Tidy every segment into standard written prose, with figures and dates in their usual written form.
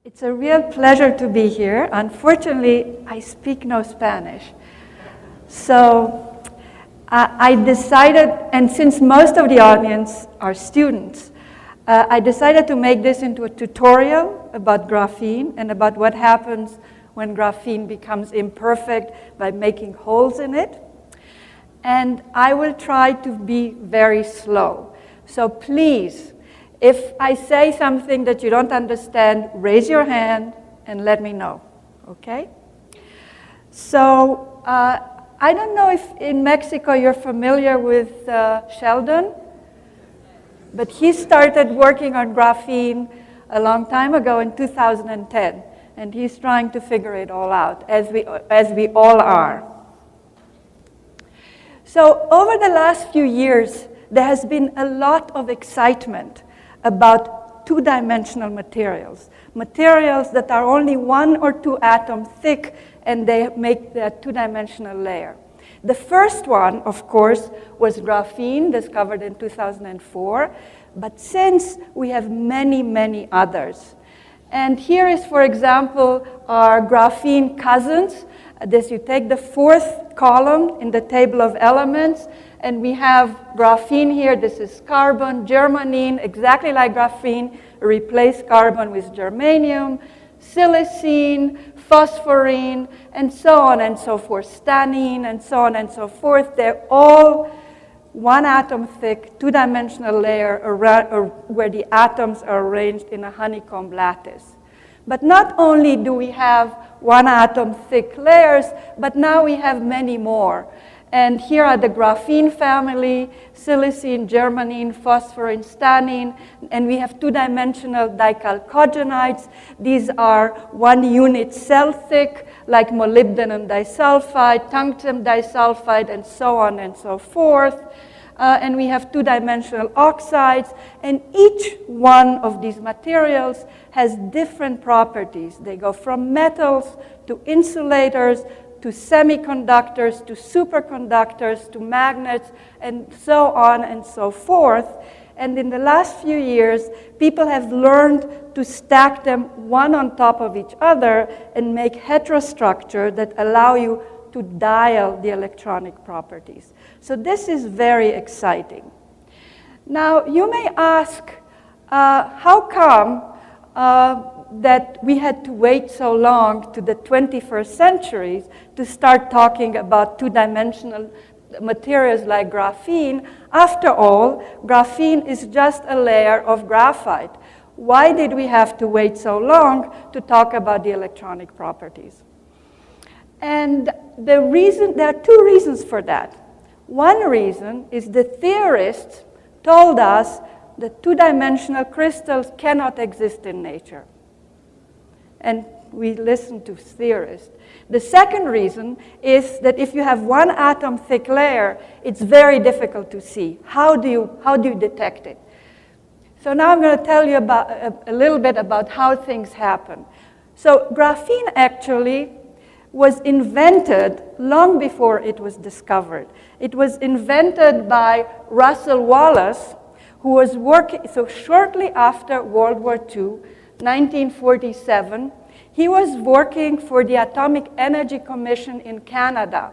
It's a real pleasure to be here. Unfortunately, I speak no Spanish. So I decided, and since most of the audience are students, I decided to make this into a tutorial about graphene and about what happens when graphene becomes imperfect by making holes in it. And I will try to be very slow. So please, if I say something that you don't understand, raise your hand and let me know, okay? So I don't know if in Mexico you're familiar with Sheldon, but he started working on graphene a long time ago in 2010, and he's trying to figure it all out, as we all are. So over the last few years, there has been a lot of excitement about two-dimensional materials, materials that are only 1 or 2 atoms thick, and they make the two-dimensional layer. The first one, of course, was graphene, discovered in 2004, but since we have many, many others. And here is, for example, our graphene cousins. You take the 4th column in the table of elements, and we have graphene here. This is carbon, germanium, exactly like graphene. Replace carbon with germanium, silicene, phosphorine, and so on and so forth, stannine, and so on and so forth. They're all 1 atom thick, 2-dimensional layer where the atoms are arranged in a honeycomb lattice. But not only do we have 1 atom thick layers, but now we have many more. And here are the graphene family, silicene, germanium, phosphorine, stannine, and we have 2-dimensional dichalcogenides. These are 1 unit cell thick, like molybdenum disulfide, tungsten disulfide, and so on and so forth. And we have 2-dimensional oxides, and each one of these materials has different properties. They go from metals to insulators, to semiconductors, to superconductors, to magnets, and so on and so forth. And in the last few years, people have learned to stack them one on top of each other and make heterostructure that allow you to dial the electronic properties. So this is very exciting. Now, you may ask, how come that we had to wait so long to the 21st century to start talking about 2-dimensional materials like graphene? After all, graphene is just a layer of graphite. Why did we have to wait so long to talk about the electronic properties? And there are 2 reasons for that. One reason is the theorists told us that 2-dimensional crystals cannot exist in nature. And we listen to theorists. The second reason is that if you have 1 atom thick layer, it's very difficult to see. How do you detect it? So now I'm going to tell you about a little bit about how things happen. So graphene actually was invented long before it was discovered. It was invented by Russell Wallace, who was working, so shortly after World War II, 1947, he was working for the Atomic Energy Commission in Canada.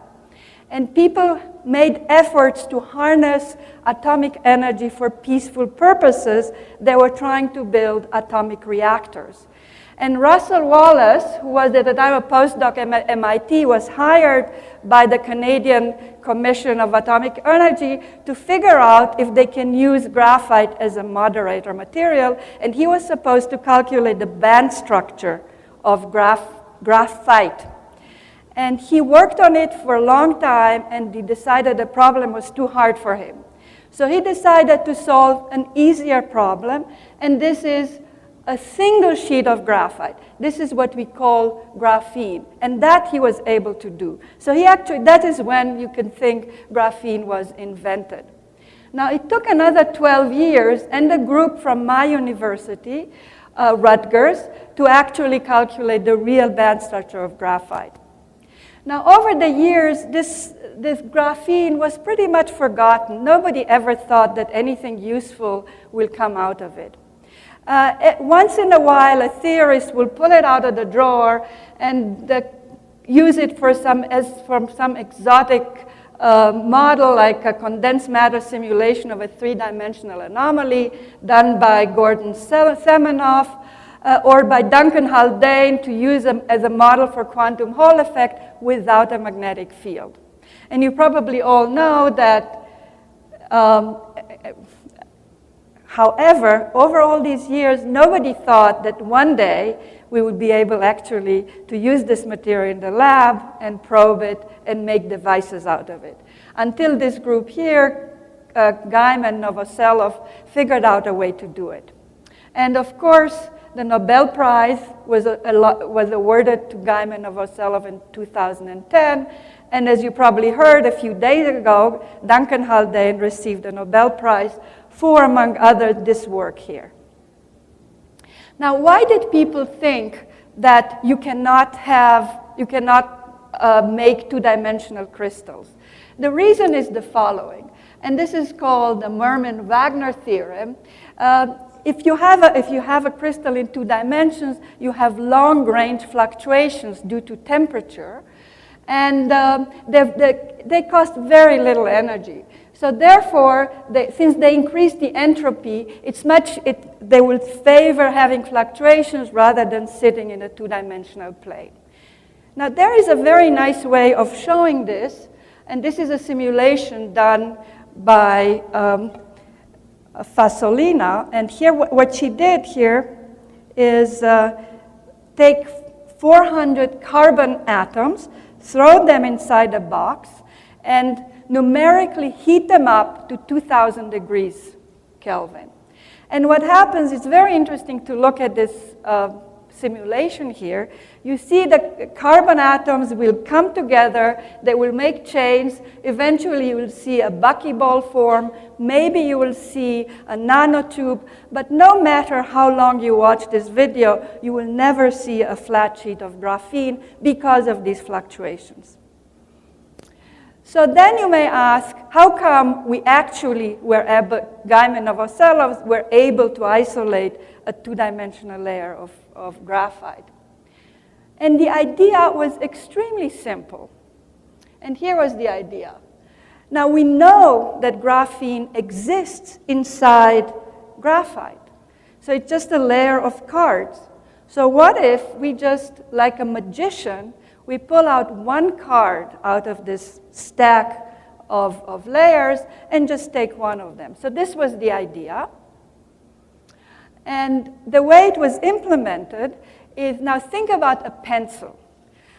And people made efforts to harness atomic energy for peaceful purposes. They were trying to build atomic reactors. And Russell Wallace, who was at the time a postdoc at MIT, was hired by the Canadian Commission of Atomic Energy to figure out if they can use graphite as a moderator material. And he was supposed to calculate the band structure of graphite. And he worked on it for a long time, and he decided the problem was too hard for him. So he decided to solve an easier problem, and this is a single sheet of graphite. This is what we call graphene, and that he was able to do. So that is when you can think graphene was invented. Now, it took another 12 years and a group from my university, Rutgers, to actually calculate the real band structure of graphite. Now, over the years, this graphene was pretty much forgotten. Nobody ever thought that anything useful will come out of it. Once in a while, a theorist will pull it out of the drawer and use it for from some exotic model, like a condensed matter simulation of a three-dimensional anomaly done by Gordon Semenoff, or by Duncan Haldane to use as a model for quantum Hall effect without a magnetic field. And you probably all know that, however, over all these years, nobody thought that one day we would be able actually to use this material in the lab and probe it and make devices out of it. Until this group here, Gaiman, Novoselov, figured out a way to do it. And of course, the Nobel Prize was awarded to Gaiman Novoselov in 2010. And as you probably heard a few days ago, Duncan Haldane received the Nobel Prize for, among others, this work here. Now, why did people think that you cannot make two-dimensional crystals? The reason is the following, and this is called the Mermin-Wagner theorem. If you have a crystal in 2 dimensions, you have long-range fluctuations due to temperature, and they cost very little energy. So therefore, since they increase the entropy, they will favor having fluctuations rather than sitting in a 2-dimensional plane. Now, there is a very nice way of showing this, and this is a simulation done by Fasolina, and here what she did here is take 400 carbon atoms, throw them inside a box, and numerically heat them up to 2,000 degrees Kelvin. And what happens, it's very interesting to look at this simulation here. You see the carbon atoms will come together, they will make chains, eventually you will see a buckyball form, maybe you will see a nanotube, but no matter how long you watch this video, you will never see a flat sheet of graphene because of these fluctuations. So then you may ask, how come we actually were able, Gaiman Novoselov were able to isolate a 2-dimensional layer of graphite? And the idea was extremely simple. And here was the idea. Now we know that graphene exists inside graphite. So it's just a layer of cards. So what if we just, like a magician, we pull out one card out of this stack of layers and just take one of them. So this was the idea. And the way it was implemented is, now think about a pencil.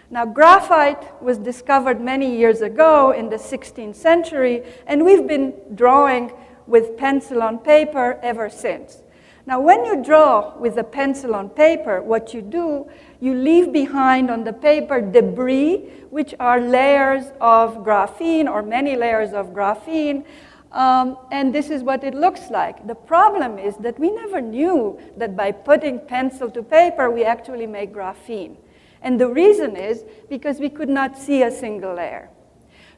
Now graphite was discovered many years ago in the 16th century, and we've been drawing with pencil on paper ever since. Now when you draw with a pencil on paper, what you do, you leave behind on the paper debris, which are layers of graphene or many layers of graphene, and this is what it looks like. The problem is that we never knew that by putting pencil to paper, we actually make graphene. And the reason is because we could not see a single layer.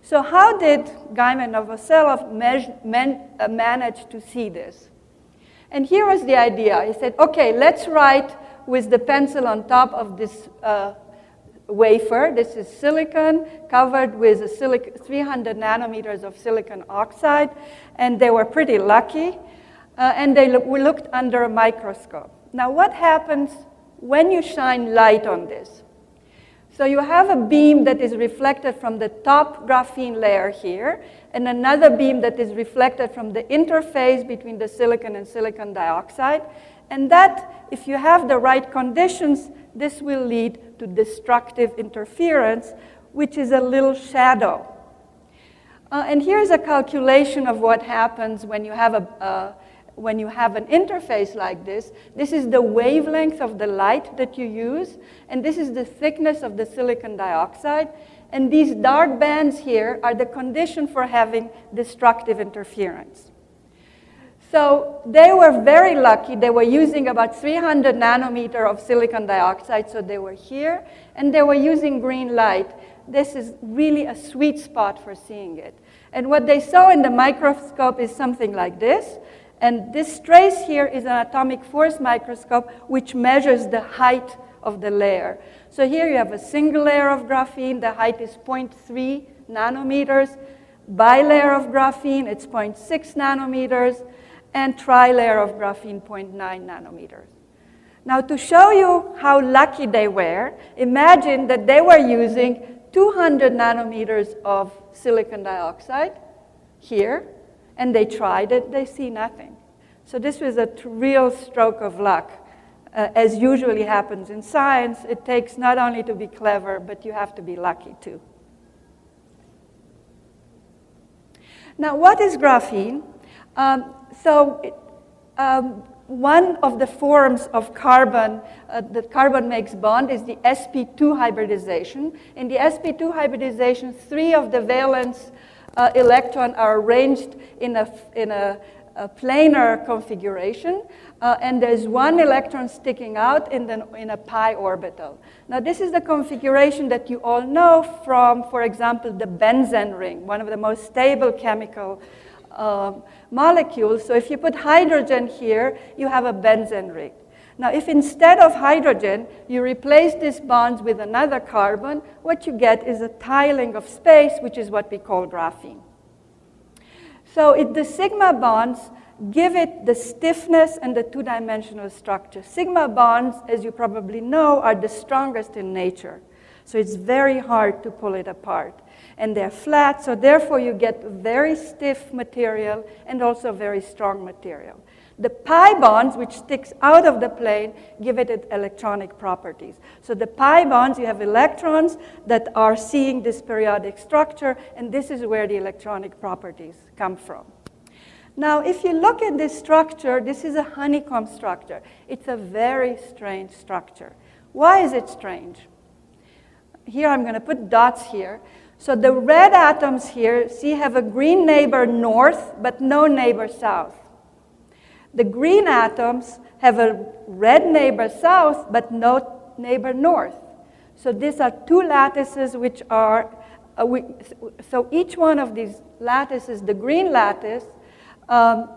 So how did Gaiman Novoselov manage to see this? And here was the idea. He said, okay, let's write with the pencil on top of this wafer. This is silicon covered with 300 nanometers of silicon oxide. And they were pretty lucky. And we looked under a microscope. Now, what happens when you shine light on this? So you have a beam that is reflected from the top graphene layer here, and another beam that is reflected from the interface between the silicon and silicon dioxide. And that, if you have the right conditions, this will lead to destructive interference, which is a little shadow. And here's a calculation of what happens when you have an interface like this. This is the wavelength of the light that you use, and this is the thickness of the silicon dioxide. And these dark bands here are the condition for having destructive interference. So they were very lucky. They were using about 300 nanometer of silicon dioxide, so they were here, and they were using green light. This is really a sweet spot for seeing it. And what they saw in the microscope is something like this. And this trace here is an atomic force microscope which measures the height of the layer. So here you have a single layer of graphene. The height is 0.3 nanometers. Bilayer of graphene, it's 0.6 nanometers. And tri-layer of graphene, 0.9 nanometers. Now, to show you how lucky they were, imagine that they were using 200 nanometers of silicon dioxide here, and they tried it, they see nothing. So this was a real stroke of luck. As usually happens in science, it takes not only to be clever, but you have to be lucky too. Now, what is graphene? One of the forms of carbon that carbon makes bond is the sp2 hybridization. In the sp2 hybridization, 3 of the valence electrons are arranged in a planar configuration, and there's 1 electron sticking out in a pi orbital. Now, this is the configuration that you all know from, for example, the benzene ring, one of the most stable chemical molecules. So if you put hydrogen here, you have a benzene ring. Now, if instead of hydrogen, you replace these bonds with another carbon, what you get is a tiling of space, which is what we call graphene. So the sigma bonds give it the stiffness and the two-dimensional structure. Sigma bonds, as you probably know, are the strongest in nature. So it's very hard to pull it apart. And they're flat, so therefore you get very stiff material and also very strong material. The pi bonds, which sticks out of the plane, give it electronic properties. So the pi bonds, you have electrons that are seeing this periodic structure, and this is where the electronic properties come from. Now, if you look at this structure, this is a honeycomb structure. It's a very strange structure. Why is it strange? Here I'm going to put dots here. So the red atoms here, see, have a green neighbor north, but no neighbor south. The green atoms have a red neighbor south, but no neighbor north. So these are 2 lattices which are, so each one of these lattices, the green lattice,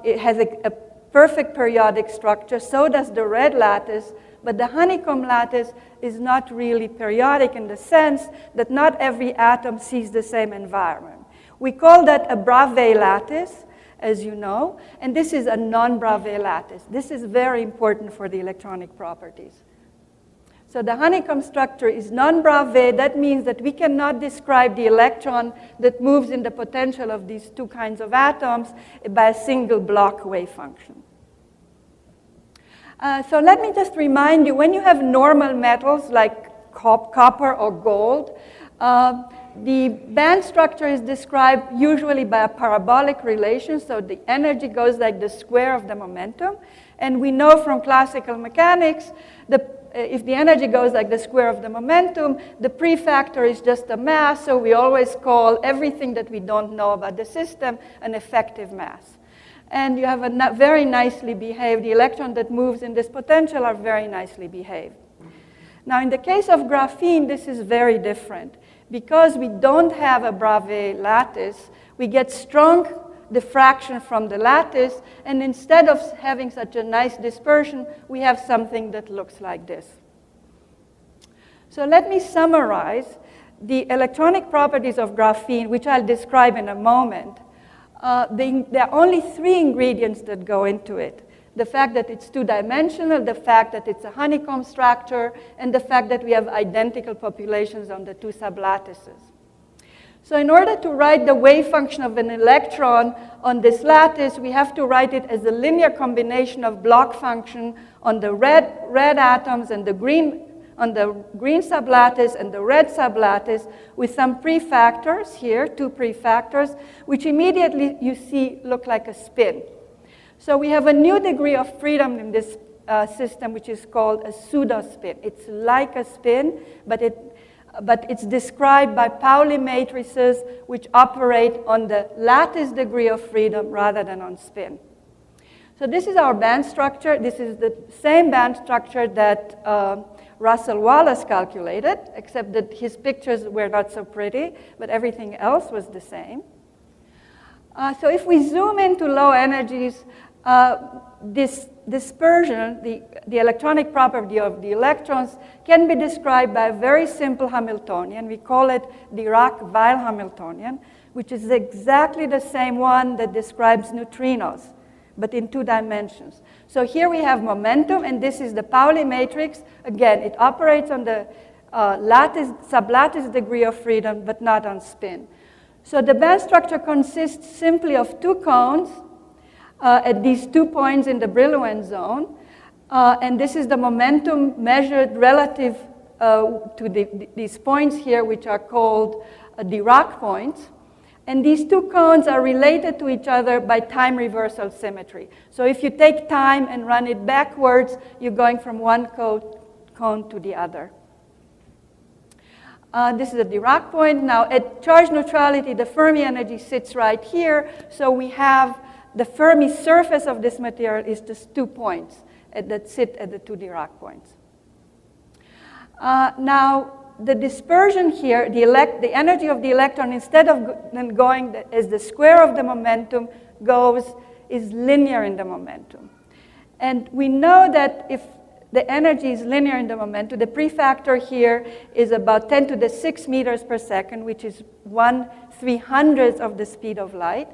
it has a perfect periodic structure, so does the red lattice, but the honeycomb lattice is not really periodic in the sense that not every atom sees the same environment. We call that a Bravais lattice, as you know, and this is a non-Bravais lattice. This is very important for the electronic properties. So the honeycomb structure is non-Bravais. That means that we cannot describe the electron that moves in the potential of these 2 kinds of atoms by a single block wave function. So let me just remind you, when you have normal metals like copper or gold, the band structure is described usually by a parabolic relation, so the energy goes like the square of the momentum. And we know from classical mechanics, if the energy goes like the square of the momentum, the prefactor is just a mass, so we always call everything that we don't know about the system an effective mass. And you have a very nicely behaved, the electron that moves in this potential are very nicely behaved. Now, in the case of graphene, this is very different. Because we don't have a Bravais lattice, we get strong diffraction from the lattice, and instead of having such a nice dispersion, we have something that looks like this. So let me summarize the electronic properties of graphene, which I'll describe in a moment. There are only 3 ingredients that go into it. The fact that it's 2-dimensional, the fact that it's a honeycomb structure, and the fact that we have identical populations on the 2 sublattices. So in order to write the wave function of an electron on this lattice, we have to write it as a linear combination of block function on the red atoms and the green sublattice and the red sublattice with some prefactors here, 2 prefactors, which immediately you see look like a spin. So we have a new degree of freedom in this system, which is called a pseudospin. It's like a spin, but it's described by Pauli matrices, which operate on the lattice degree of freedom rather than on spin. So this is our band structure. This is the same band structure that Russell Wallace calculated, except that his pictures were not so pretty, but everything else was the same. So if we zoom into low energies, this dispersion, the electronic property of the electrons, can be described by a very simple Hamiltonian. We call it Dirac-Weil Hamiltonian, which is exactly the same one that describes neutrinos, but in 2 dimensions. So here we have momentum, and this is the Pauli matrix. Again, it operates on the sublattice degree of freedom, but not on spin. So the band structure consists simply of 2 cones at these 2 points in the Brillouin zone. And this is the momentum measured relative to these points here, which are called Dirac points. And these 2 cones are related to each other by time reversal symmetry. So if you take time and run it backwards, you're going from one cone to the other. This is a Dirac point. Now, at charge neutrality, the Fermi energy sits right here. So we have the Fermi surface of this material is just 2 points that sit at the 2 Dirac points. Now, the dispersion here, the energy of the electron, instead of then going as the square of the momentum is linear in the momentum. And we know that if the energy is linear in the momentum, the prefactor here is about 10 to the 6 meters per second, which is 1/300th of the speed of light.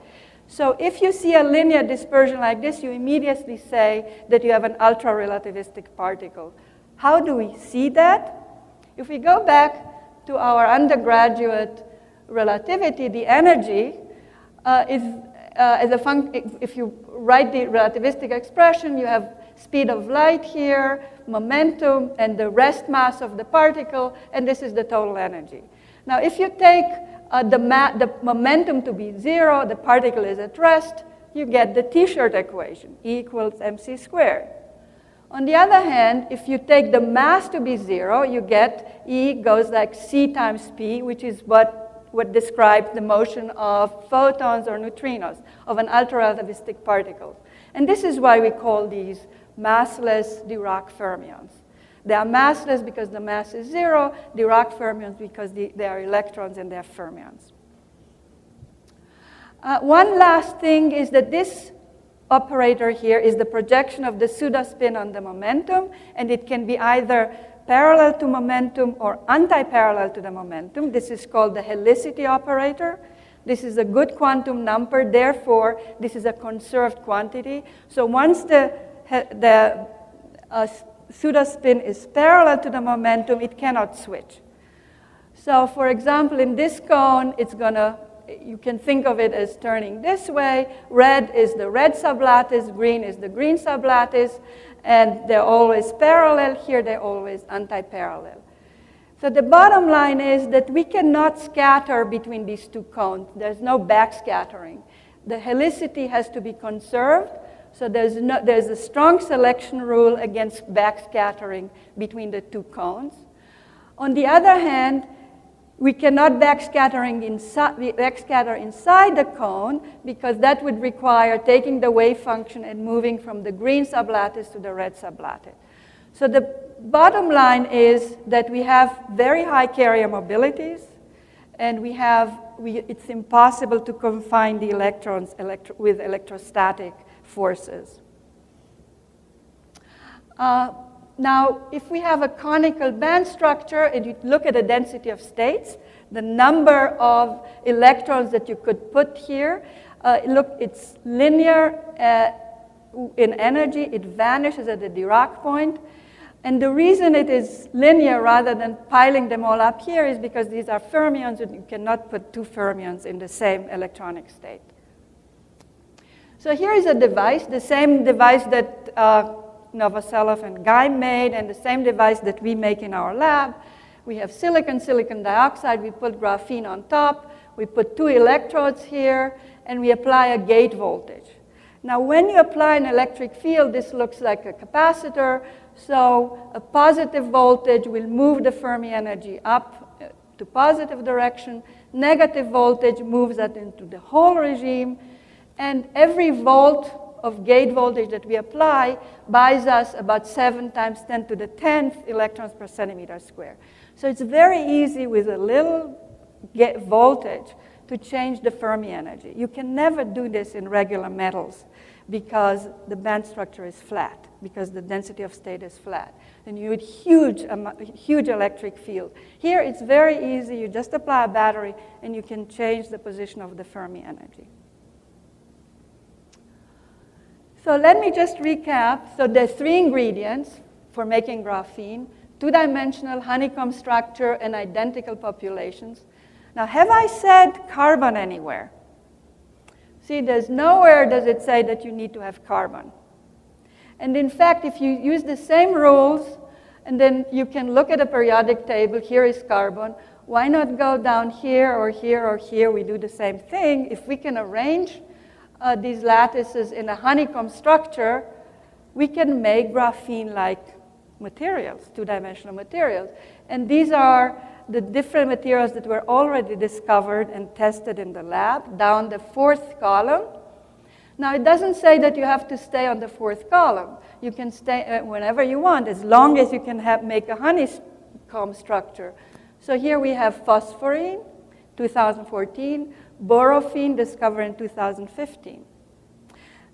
So if you see a linear dispersion like this, you immediately say that you have an ultra-relativistic particle. How do we see that? If we go back to our undergraduate relativity, the energy is, if you write the relativistic expression, you have speed of light here, momentum, and the rest mass of the particle, and this is the total energy. Now, if you take the momentum to be 0, the particle is at rest, you get the T-shirt equation, E equals mc squared. On the other hand, if you take the mass to be 0, you get E goes like c times p, which is what describes the motion of photons or neutrinos, of an ultra-relativistic particle. And this is why we call these massless Dirac fermions. They are massless because the mass is 0, Dirac fermions because they are electrons and they are fermions. One last thing is that this operator here is the projection of the pseudospin on the momentum, and it can be either parallel to momentum or anti-parallel to the momentum. This is called the helicity operator. This is a good quantum number, therefore this is a conserved quantity. So once the pseudospin is parallel to the momentum, it cannot switch. So for example, in this cone, you can think of it as turning this way. Red is the red sublattice, green is the green sublattice, and they're always parallel. Here they're always anti-parallel. So the bottom line is that we cannot scatter between these 2 cones. There's no backscattering. The helicity has to be conserved. So there's a strong selection rule against backscattering between the 2 cones. On the other hand, we cannot backscatter inside the cone because that would require taking the wave function and moving from the green sublattice to the red sublattice. So the bottom line is that we have very high carrier mobilities, and it's impossible to confine the electrons with electrostatic forces. Now, if we have a conical band structure and you look at the density of states, the number of electrons that you could put here, it's linear in energy. It vanishes at the Dirac point. And the reason it is linear rather than piling them all up here is because these are fermions, and you cannot put 2 fermions in the same electronic state. So here is a device, the same device that Novoselov and Guy made, and the same device that we make in our lab. We have silicon dioxide, we put graphene on top, we put 2 electrodes here, and we apply a gate voltage. Now, when you apply an electric field, this looks like a capacitor, so a positive voltage will move the Fermi energy up to positive direction, negative voltage moves that into the whole regime, and every volt of gate voltage that we apply buys us about 7 times 10 to the 10th electrons per centimeter square. So it's very easy with a little voltage to change the Fermi energy. You can never do this in regular metals. because the band structure is flat, because the density of state is flat. And you need huge electric field. Here it's very easy. You just apply a battery and you can change the position of the Fermi energy. So let me just recap. So there's 3 ingredients for making graphene: 2-dimensional honeycomb structure and identical populations. Now, have I said carbon anywhere? See, there's nowhere does it say that you need to have carbon. And in fact, if you use the same rules, and then you can look at a periodic table, here is carbon, why not go down here or here or here? We do the same thing. If we can arrange these lattices in a honeycomb structure, we can make graphene-like materials, 2-dimensional materials. And these are the different materials that were already discovered and tested in the lab, down the 4th column. Now, it doesn't say that you have to stay on the 4th column. You can stay whenever you want, as long as you can make a honeycomb structure. So here we have phosphorine, 2014, borophene, discovered in 2015.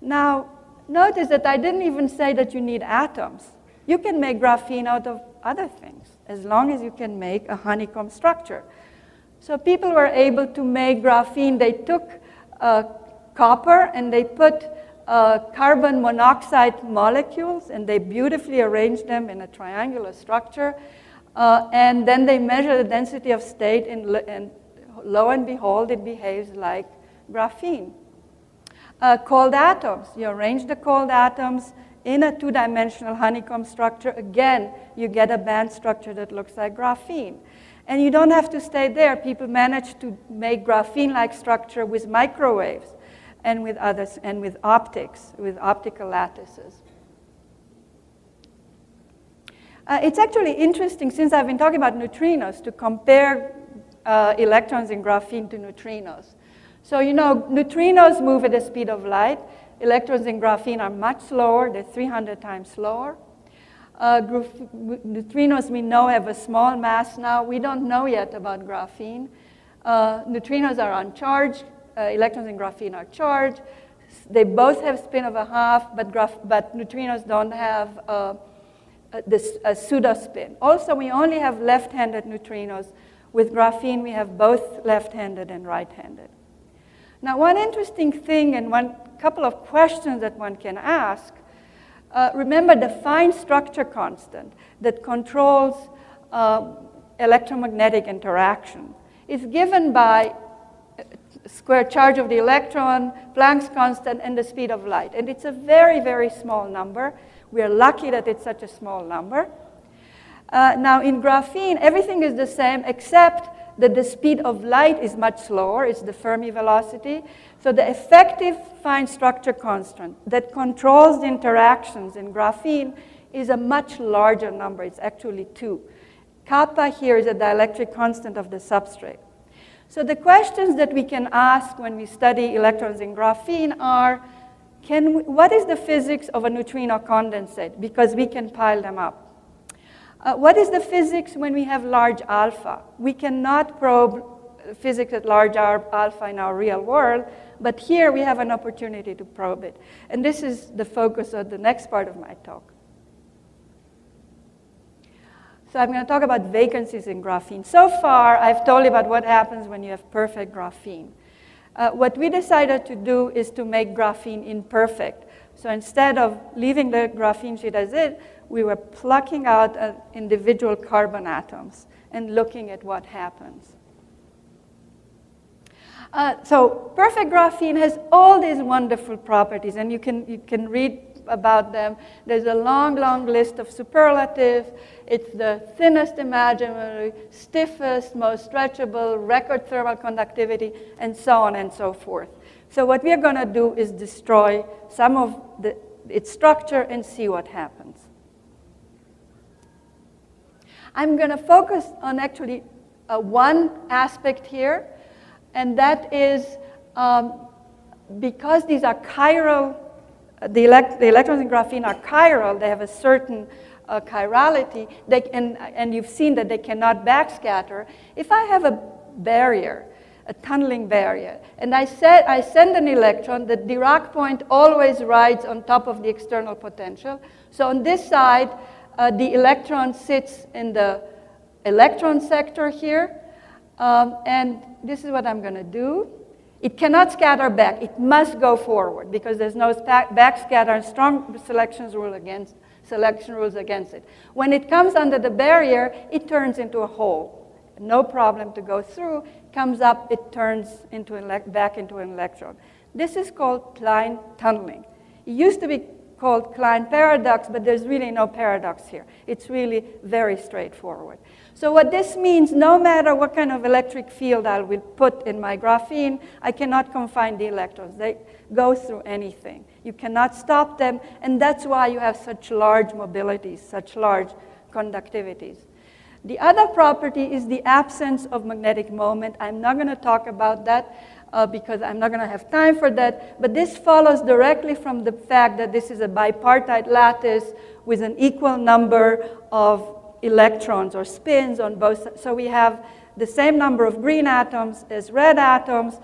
Now, notice that I didn't even say that you need atoms. You can make graphene out of other things, as long as you can make a honeycomb structure. So people were able to make graphene. They took copper and they put carbon monoxide molecules, and they beautifully arranged them in a triangular structure. And then they measure the density of state, and lo and behold, it behaves like graphene. Cold atoms. You arrange the cold atoms in a 2-dimensional honeycomb structure. Again, you get a band structure that looks like graphene. And you don't have to stay there. People manage to make graphene-like structure with microwaves and with others, and with optics, with optical lattices. It's actually interesting, since I've been talking about neutrinos, to compare electrons in graphene to neutrinos. So you know, neutrinos move at the speed of light. Electrons in graphene are much slower. They're 300 times slower. Neutrinos, we know, have a small mass now. We don't know yet about graphene. Neutrinos are uncharged. Electrons in graphene are charged. They both have spin of a half, but neutrinos don't have a pseudospin. Also, we only have left-handed neutrinos. With graphene, we have both left-handed and right-handed. Now, one interesting thing and one couple of questions that one can ask, remember the fine structure constant that controls electromagnetic interaction is given by square charge of the electron, Planck's constant, and the speed of light. And it's a very, very small number. We are lucky that it's such a small number. Now, in graphene, everything is the same except that the speed of light is much slower. It's the Fermi velocity. So the effective fine structure constant that controls the interactions in graphene is a much larger number. It's actually 2. Kappa here is a dielectric constant of the substrate. So the questions that we can ask when we study electrons in graphene are, what is the physics of a neutrino condensate? Because we can pile them up. What is the physics when we have large alpha? We cannot probe physics at large alpha in our real world, but here we have an opportunity to probe it. And this is the focus of the next part of my talk. So I'm going to talk about vacancies in graphene. So far, I've told you about what happens when you have perfect graphene. What we decided to do is to make graphene imperfect. So instead of leaving the graphene sheet as it, we were plucking out individual carbon atoms and looking at what happens. So perfect graphene has all these wonderful properties, and you can read about them. There's a long, long list of superlatives. It's the thinnest imaginary, stiffest, most stretchable, record thermal conductivity, and so on and so forth. So what we're going to do is destroy some of its structure and see what happens. I'm going to focus on actually one aspect here, and that is because these are chiral, the electrons in graphene are chiral, they have a certain chirality, and you've seen that they cannot backscatter. If I have a barrier a tunneling barrier. And I send an electron. The Dirac point always rides on top of the external potential. So on this side, the electron sits in the electron sector here. And this is what I'm going to do. It cannot scatter back. It must go forward because there's no backscatter and strong selection rules against it. When it comes under the barrier, it turns into a hole. No problem to go through. Comes up, it turns back into an electron. This is called Klein tunneling. It used to be called Klein paradox, but there's really no paradox here. It's really very straightforward. So what this means, no matter what kind of electric field I will put in my graphene, I cannot confine the electrons. They go through anything. You cannot stop them, and that's why you have such large mobilities, such large conductivities. The other property is the absence of magnetic moment. I'm not going to talk about that because I'm not going to have time for that, but this follows directly from the fact that this is a bipartite lattice with an equal number of electrons or spins on both sides. So we have the same number of green atoms as red atoms.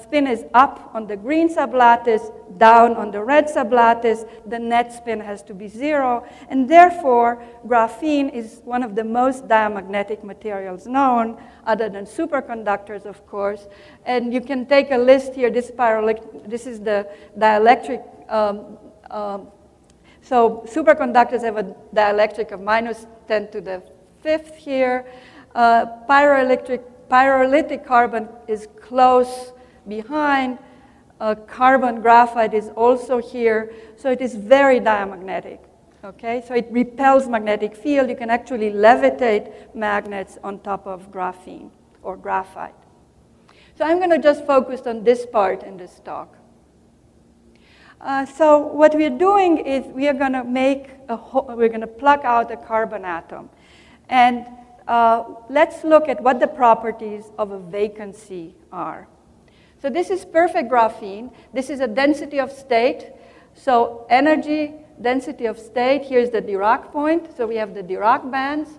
Spin is up on the green sublattice, down on the red sublattice. The net spin has to be 0. And therefore, graphene is one of the most diamagnetic materials known, other than superconductors, of course. And you can take a list here. This is the dielectric. So superconductors have a dielectric of -10 to the 5th here. Pyrolytic carbon is close behind. Carbon graphite is also here. So it is very diamagnetic. Okay, so it repels magnetic field. You can actually levitate magnets on top of graphene or graphite. So I'm going to just focus on this part in this talk. So what we're doing is we are going to we're going to pluck out a carbon atom. And let's look at what the properties of a vacancy are. So this is perfect graphene. This is a density of state. So energy, density of state, here's the Dirac point. So we have the Dirac bands.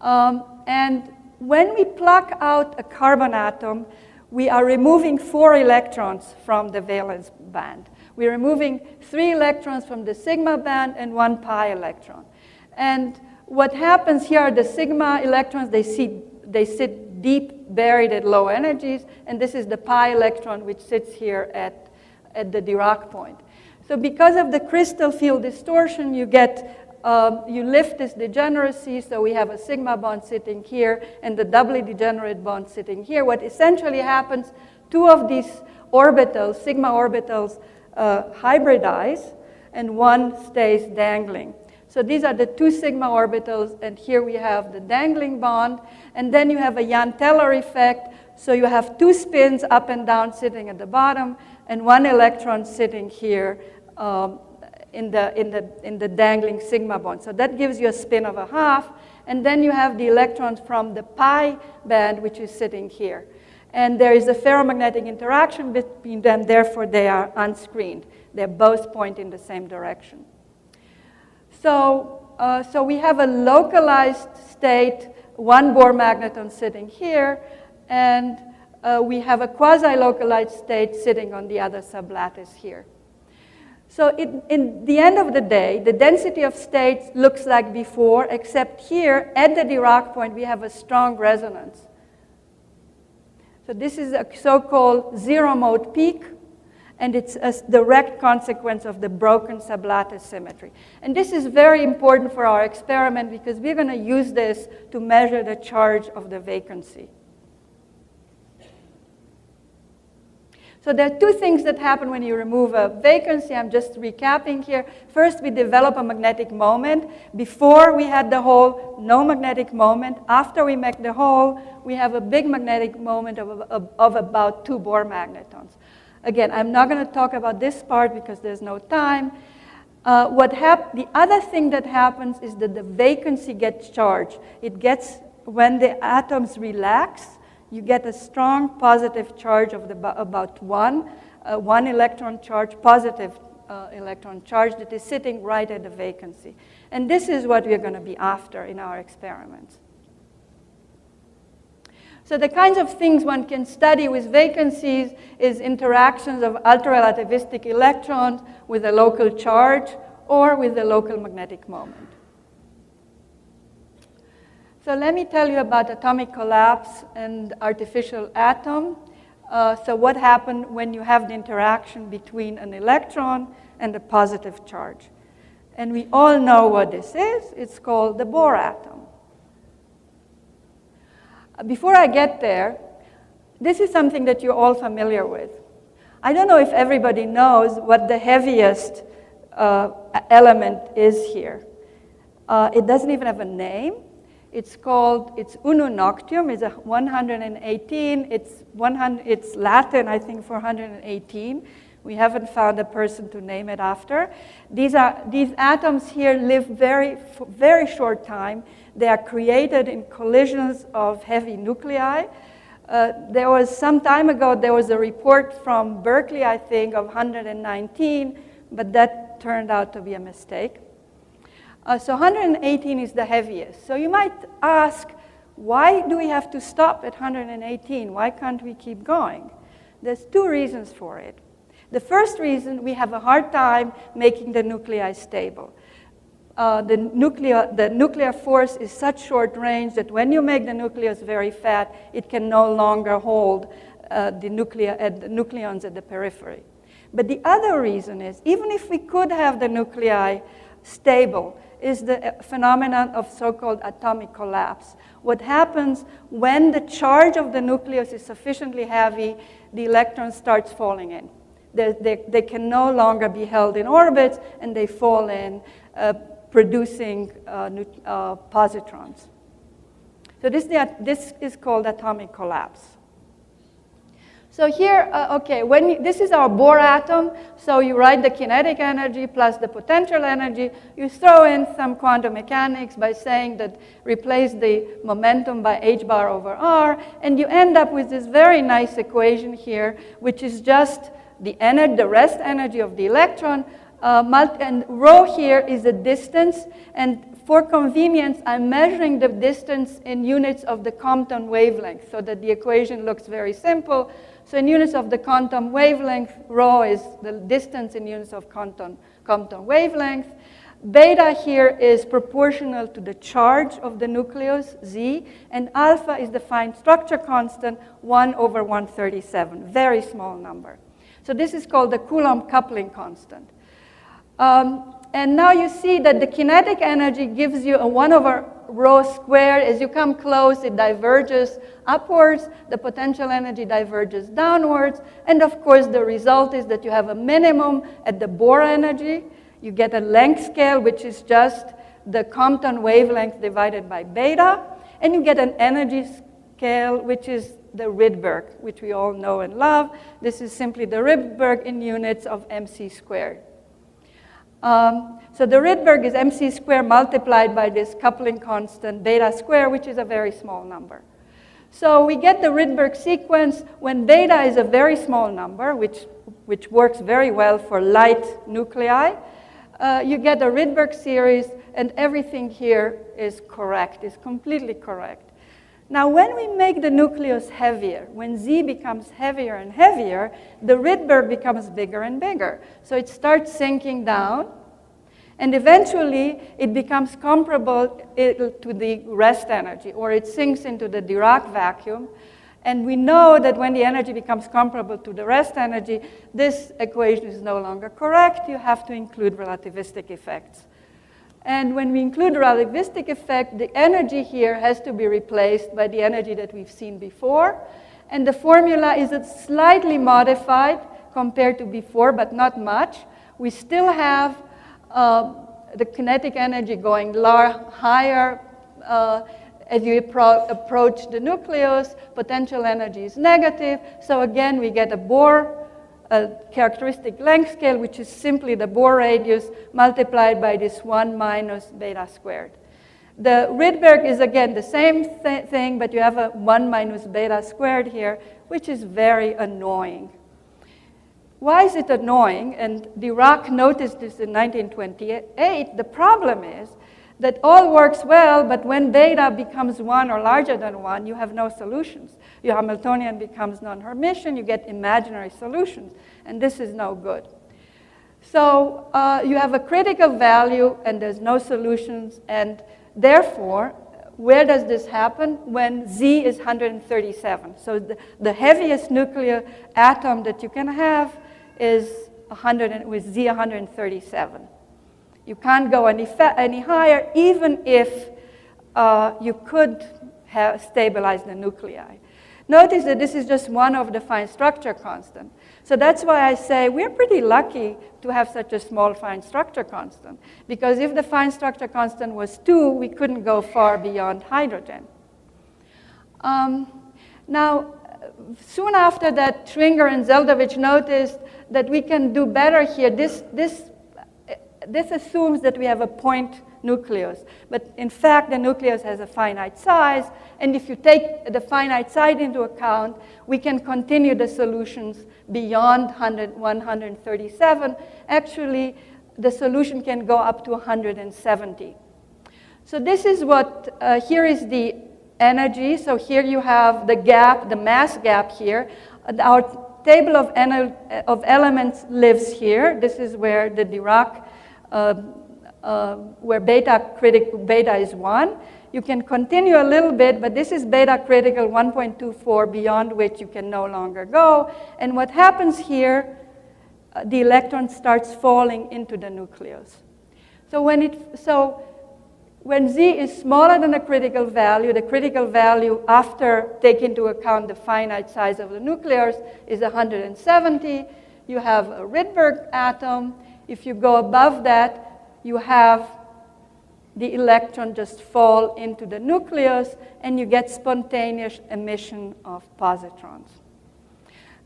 And when we pluck out a carbon atom, we are removing 4 electrons from the valence band. We're removing 3 electrons from the sigma band and 1 pi electron. And what happens here are the sigma electrons, they sit deep, buried at low energies, and this is the pi electron which sits here at the Dirac point. So because of the crystal field distortion, you lift this degeneracy, so we have a sigma bond sitting here and the doubly degenerate bond sitting here. What essentially happens, 2 of these orbitals, sigma orbitals, hybridize, and 1 stays dangling. So these are the 2 sigma orbitals, and here we have the dangling bond, and then you have a Jahn-Teller effect, so you have 2 spins up and down sitting at the bottom, and 1 electron sitting here in the dangling sigma bond. So that gives you a spin of a half, and then you have the electrons from the pi band, which is sitting here. And there is a ferromagnetic interaction between them, therefore they are unscreened. They both point in the same direction. So we have a localized state, 1 Bohr magneton sitting here, and we have a quasi-localized state sitting on the other sublattice here. So in the end of the day, the density of states looks like before, except here at the Dirac point, we have a strong resonance. So this is a so-called zero-mode peak, and it's a direct consequence of the broken sublattice symmetry. And this is very important for our experiment because we're going to use this to measure the charge of the vacancy. So there are 2 things that happen when you remove a vacancy. I'm just recapping here. First, we develop a magnetic moment. Before we had the hole, no magnetic moment. After we make the hole, we have a big magnetic moment of about 2 Bohr magnetons. Again, I'm not going to talk about this part because there's no time. The other thing that happens is that the vacancy gets charged. It gets, when the atoms relax, you get a strong positive charge of about 1 electron charge, positive electron charge that is sitting right at the vacancy. And this is what we're going to be after in our experiments. So the kinds of things one can study with vacancies is interactions of ultrarelativistic electrons with a local charge or with a local magnetic moment. So let me tell you about atomic collapse and artificial atom. So what happened when you have the interaction between an electron and a positive charge? And we all know what this is. It's called the Bohr atom. Before I get there, this is something that you're all familiar with. I don't know if everybody knows what the heaviest element is here. It doesn't even have a name. It's Unu Noctium. It's 118. It's Latin, I think, for 118. We haven't found a person to name it after. These atoms here live very short time. They are created in collisions of heavy nuclei. There was some time ago, there was a report from Berkeley, I think, of 119, but that turned out to be a mistake. So 118 is the heaviest. So you might ask, why do we have to stop at 118? Why can't we keep going? There's two reasons for it. The first reason, we have a hard time making the nuclei stable. The nuclear force is such short range that when you make the nucleus very fat, it can no longer hold the nucleons at the periphery. But the other reason is, even if we could have the nuclei stable, is the phenomenon of so-called atomic collapse. What happens when the charge of the nucleus is sufficiently heavy, the electron starts falling in. They can no longer be held in orbits, and they fall in, producing positrons. So this is called atomic collapse. So here, this is our Bohr atom. So you write the kinetic energy plus the potential energy. You throw in some quantum mechanics by saying that replace the momentum by h bar over r, and you end up with this very nice equation here, which is just the rest energy of the electron, and rho here is the distance, and for convenience, I'm measuring the distance in units of the Compton wavelength so that the equation looks very simple. So in units of the Compton wavelength, rho is the distance in units of Compton wavelength. Beta here is proportional to the charge of the nucleus, Z, and alpha is the fine structure constant, 1 over 137, very small number. So this is called the Coulomb coupling constant. And now you see that the kinetic energy gives you a 1 over rho squared. As you come close, it diverges upwards. The potential energy diverges downwards. And of course, the result is that you have a minimum at the Bohr energy. You get a length scale, which is just the Compton wavelength divided by beta. And you get an energy scale, which is the Rydberg, which we all know and love. This is simply the Rydberg in units of mc squared. So the Rydberg is mc squared multiplied by this coupling constant beta squared, which is a very small number. So we get the Rydberg sequence when beta is a very small number, which works very well for light nuclei. You get a Rydberg series, and everything here is correct, is completely correct. Now, when we make the nucleus heavier, when Z becomes heavier and heavier, the Rydberg becomes bigger and bigger. So it starts sinking down, and eventually it becomes comparable to the rest energy, or it sinks into the Dirac vacuum. And we know that when the energy becomes comparable to the rest energy, this equation is no longer correct. You have to include relativistic effects. And when we include relativistic effect, the energy here has to be replaced by the energy that we've seen before. And the formula is slightly modified compared to before, but not much. We still have the kinetic energy going higher as you approach the nucleus. Potential energy is negative. So again, we get a Bohr characteristic length scale, which is simply the Bohr radius multiplied by this 1 minus beta squared. The Rydberg is again the same thing, but you have a 1 minus beta squared here, which is very annoying. Why is it annoying? And Dirac noticed this in 1928. The problem is that all works well, but when beta becomes 1 or larger than 1, you have no solutions. Your Hamiltonian becomes non-Hermitian, you get imaginary solutions, and this is no good. So you have a critical value, and there's no solutions, and therefore, where does this happen? When Z is 137. So the heaviest nuclear atom that you can have is with Z 137. You can't go any higher, even if you could have stabilized the nuclei. Notice that this is just one of the fine structure constant. So that's why I say we're pretty lucky to have such a small fine structure constant. Because if the fine structure constant was 2, we couldn't go far beyond hydrogen. Now, soon after that, Schwinger and Zeldovich noticed that we can do better here. This assumes that we have a point nucleus. But in fact, the nucleus has a finite size. And if you take the finite size into account, we can continue the solutions beyond 137. Actually, the solution can go up to 170. So this is what, here is the energy. So here you have the gap, the mass gap here. Our table of elements lives here. This is where the Dirac where beta is 1. You can continue a little bit, but this is beta critical 1.24, beyond which you can no longer go. And what happens here, the electron starts falling into the nucleus. So when Z is smaller than the critical value after taking into account the finite size of the nucleus is 170. You have a Rydberg atom. If you go above that, you have the electron just fall into the nucleus, and you get spontaneous emission of positrons.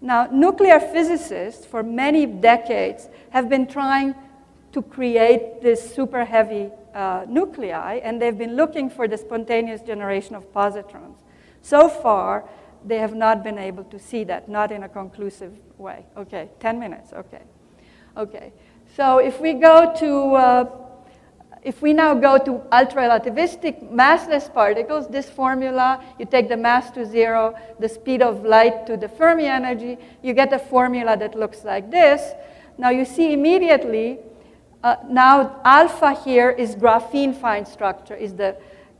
Now, nuclear physicists for many decades have been trying to create this super heavy nuclei, and they've been looking for the spontaneous generation of positrons. So far, they have not been able to see that, not in a conclusive way. Okay, 10 minutes, okay. Okay. So if we now go to ultra-relativistic massless particles, this formula, you take the mass to 0, the speed of light to the Fermi energy, you get a formula that looks like this. Now you see immediately, now alpha here is graphene fine structure, is the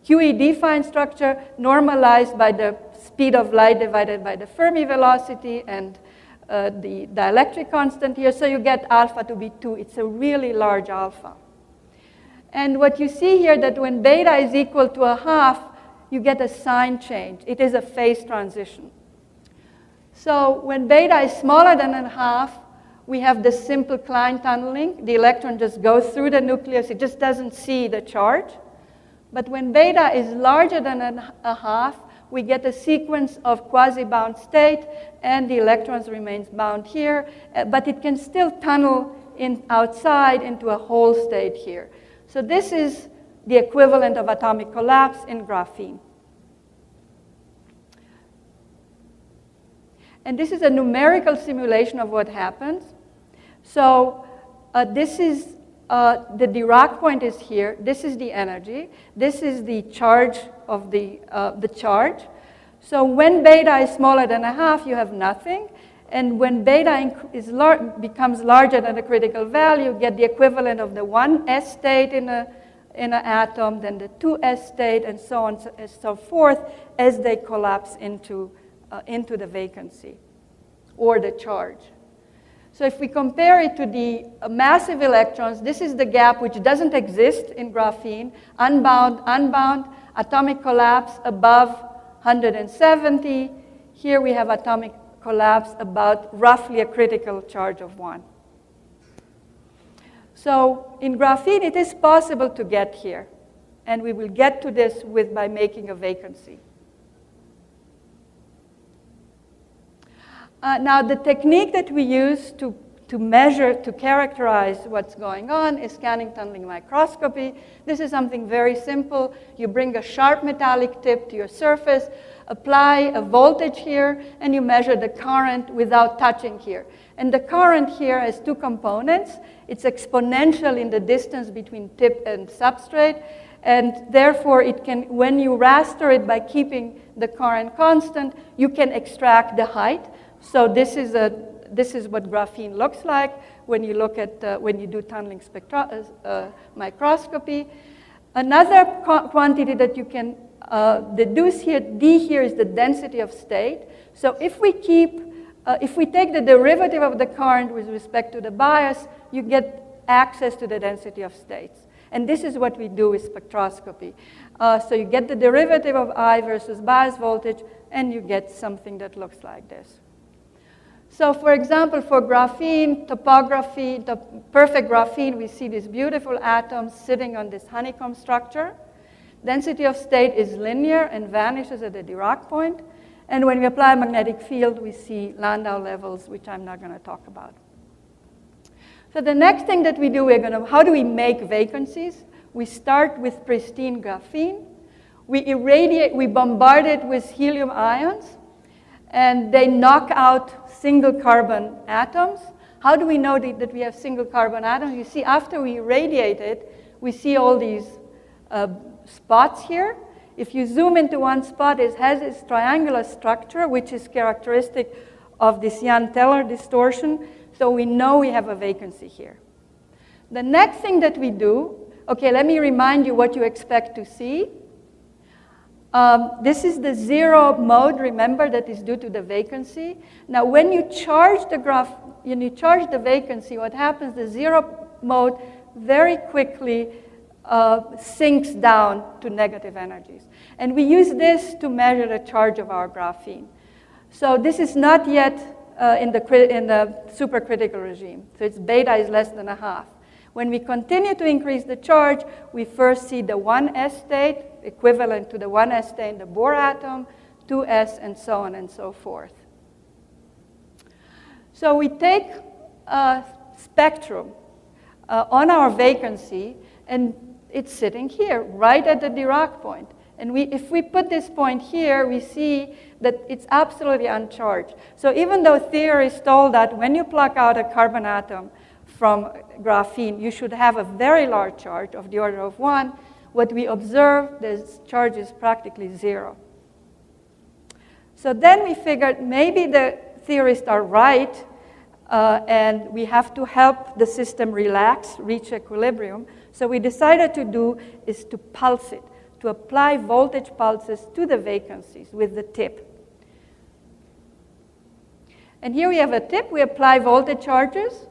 QED fine structure normalized by the speed of light divided by the Fermi velocity and the dielectric constant here, so you get alpha to be 2. It's a really large alpha. And what you see here, that when beta is equal to 1/2, you get a sign change. It is a phase transition. So when beta is smaller than 1/2, we have the simple Klein tunneling. The electron just goes through the nucleus. It just doesn't see the charge. But when beta is larger than 1/2, we get a sequence of quasi-bound state, and the electrons remains bound here, but it can still tunnel outside into a whole state here. So this is the equivalent of atomic collapse in graphene. And this is a numerical simulation of what happens. So this is the Dirac point is here. This is the energy. This is the charge of the charge. So when beta is smaller than 1/2, you have nothing. And when beta becomes larger than the critical value, you get the equivalent of the 1s state in an atom, then the 2s state, and so on and so forth, as they collapse into the vacancy or the charge. So if we compare it to the massive electrons, this is the gap which doesn't exist in graphene, unbound, atomic collapse above 170. Here we have atomic collapse about roughly a critical charge of 1. So in graphene, it is possible to get here. And we will get to this by making a vacancy. Now, the technique that we use to measure, to characterize what's going on is scanning tunneling microscopy. This is something very simple. You bring a sharp metallic tip to your surface, apply a voltage here, and you measure the current without touching here. And the current here has 2 components. It's exponential in the distance between tip and substrate, And therefore, it can, when you raster it by keeping the current constant, you can extract the height. So this is what graphene looks like when you look at when you do tunneling microscopy. Another quantity that you can deduce here, d here, is the density of state. So if we take the derivative of the current with respect to the bias, you get access to the density of states. And this is what we do with spectroscopy. So you get the derivative of I versus bias voltage, and you get something that looks like this. So for example, for graphene topography, the perfect graphene, we see these beautiful atoms sitting on this honeycomb structure. Density of state is linear and vanishes at the Dirac point. And when we apply a magnetic field, we see Landau levels, which I'm not going to talk about. So the next thing that we do, how do we make vacancies? We start with pristine graphene. We bombard it with helium ions, and they knock out single carbon atoms. How do we know that we have single carbon atoms? You see, after we irradiate it, we see all these spots here. If you zoom into one spot, it has this triangular structure, which is characteristic of this Jahn-Teller distortion. So we know we have a vacancy here. The next thing that we do, okay, let me remind you what you expect to see. This is the zero mode, remember, that is due to the vacancy. Now, when you charge the vacancy, what happens, the zero mode very quickly sinks down to negative energies. And we use this to measure the charge of our graphene. So this is not yet in the supercritical regime. So its beta is less than 1/2. When we continue to increase the charge, we first see the 1s state, equivalent to the 1s state in the Bohr atom, 2s, and so on and so forth. So we take a spectrum on our vacancy, and it's sitting here, right at the Dirac point. And if we put this point here, we see that it's absolutely uncharged. So even though theorists told that when you pluck out a carbon atom from graphene, you should have a very large charge of the order of 1, what we observe, this charge is practically 0. So then we figured maybe the theorists are right, and we have to help the system relax, reach equilibrium. So we decided to do is to pulse it, to apply voltage pulses to the vacancies with the tip. And here we have a tip. We apply voltage charges.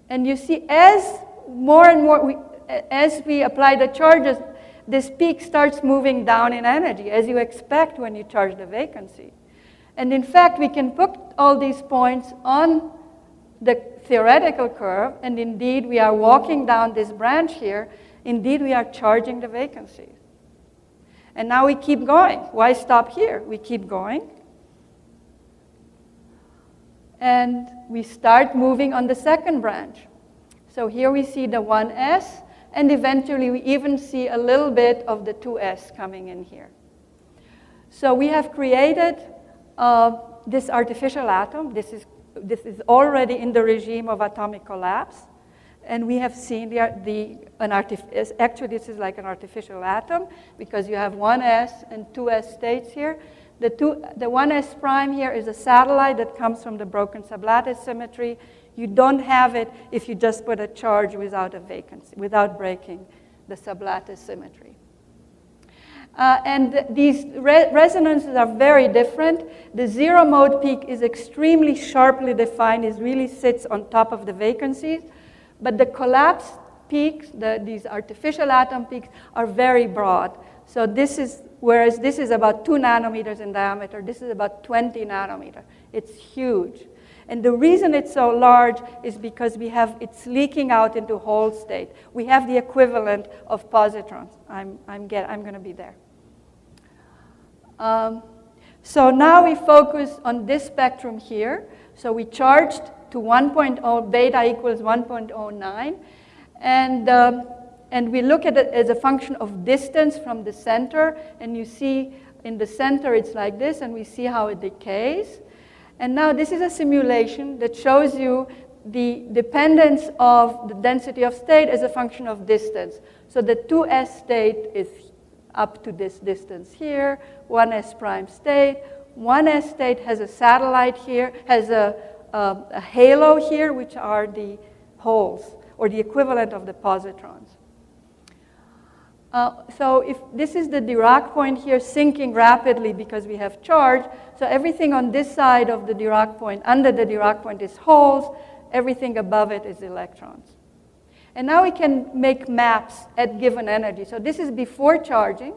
And you see, as more and more, as we apply the charges, this peak starts moving down in energy, as you expect when you charge the vacancy. And in fact, we can put all these points on the theoretical curve, and indeed, we are walking down this branch here. Indeed, we are charging the vacancies. And now we keep going. Why stop here? We keep going. And we start moving on the second branch. So here we see the 1s, and eventually we even see a little bit of the 2s coming in here. So we have created this artificial atom. This is already in the regime of atomic collapse. And we have seen actually this is like an artificial atom because you have 1s and 2s states here. The 1s prime here is a satellite that comes from the broken sublattice symmetry. You don't have it if you just put a charge without a vacancy, without breaking the sublattice symmetry. And these resonances are very different. The zero mode peak is extremely sharply defined. It really sits on top of the vacancies. But the collapse peaks, these artificial atom peaks, are very broad. So whereas this is about 2 nanometers in diameter, this is about 20 nanometers. It's huge. And the reason it's so large is because it's leaking out into whole state. We have the equivalent of positrons. I'm going to be there. So now we focus on this spectrum here. So we charged to 1.0, beta equals 1.09. And we look at it as a function of distance from the center. And you see in the center it's like this, and we see how it decays. And now this is a simulation that shows you the dependence of the density of state is a function of distance. So the 2s state is up to this distance here, 1s prime state. 1s state has a satellite here, has a halo here, which are the holes, or the equivalent of the positrons. So if this is the Dirac point here sinking rapidly because we have charge, so everything on this side of the Dirac point, under the Dirac point, is holes. Everything above it is electrons. And now we can make maps at given energy. So this is before charging.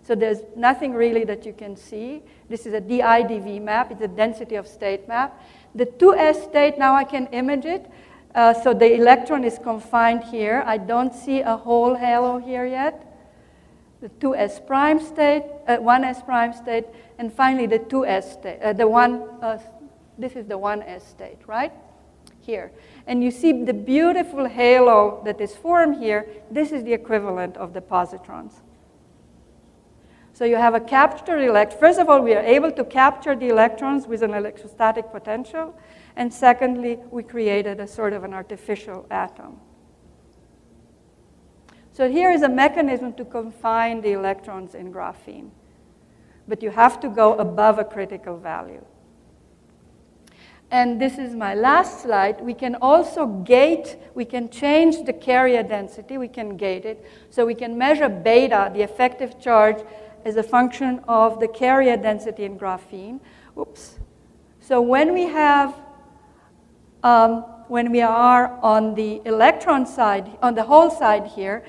So there's nothing really that you can see. This is a dI/dV map. It's a density of state map. The 2s state, now I can image it. So the electron is confined here. I don't see a whole halo here yet. The 2s prime state, 1s prime state, and finally the 2s state, this is the 1s state, right? Here. And you see the beautiful halo that is formed here. This is the equivalent of the positrons. So you have a captured electron. First of all, we are able to capture the electrons with an electrostatic potential. And secondly, we created a sort of an artificial atom. So here is a mechanism to confine the electrons in graphene. But you have to go above a critical value. And this is my last slide. We can also gate, we can change the carrier density, we can gate it. So we can measure beta, the effective charge, as a function of the carrier density in graphene. Oops. So when we have, when we are on the electron side, on the hole side here,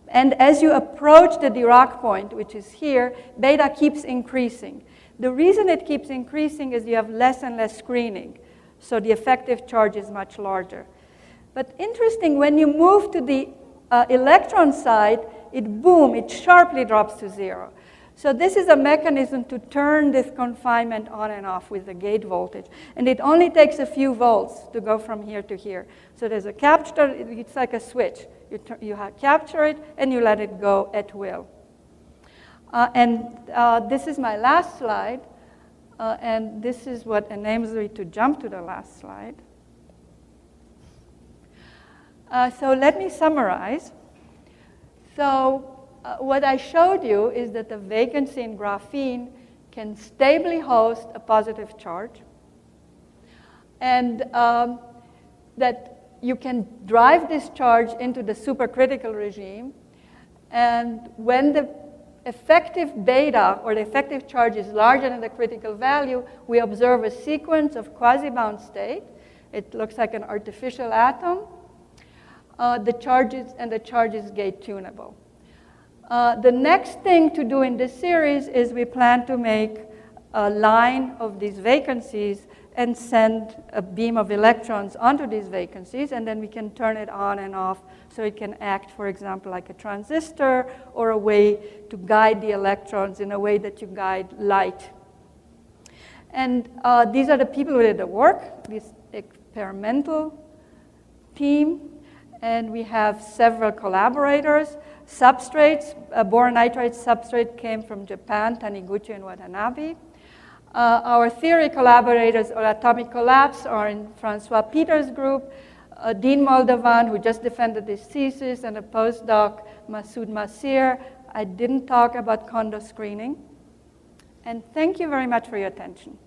and as you approach the Dirac point, which is here, beta keeps increasing. The reason it keeps increasing is you have less and less screening. So the effective charge is much larger. But interesting, when you move to the electron side, it sharply drops to 0. So this is a mechanism to turn this confinement on and off with the gate voltage. And it only takes a few volts to go from here to here. So there's a capture, it's like a switch. You capture it and you let it go at will. This is my last slide. And this is what enables me to jump to the last slide. So let me summarize. So what I showed you is that the vacancy in graphene can stably host a positive charge, and that you can drive this charge into the supercritical regime, and when the effective beta, or the effective charge, is larger than the critical value, we observe a sequence of quasi-bound state. It looks like an artificial atom. The charge is gate tunable. The next thing to do in this series is we plan to make a line of these vacancies and send a beam of electrons onto these vacancies, and then we can turn it on and off so it can act, for example, like a transistor, or a way to guide the electrons in a way that you guide light. And these are the people who did the work, this experimental team, and we have several collaborators. Substrates, boron nitride substrate came from Japan, Taniguchi and Watanabe. Our theory collaborators or atomic collapse are in Francois Peter's group, Dean Moldovan, who just defended his thesis, and a postdoc, Masoud Masir. I didn't talk about condo screening. And thank you very much for your attention.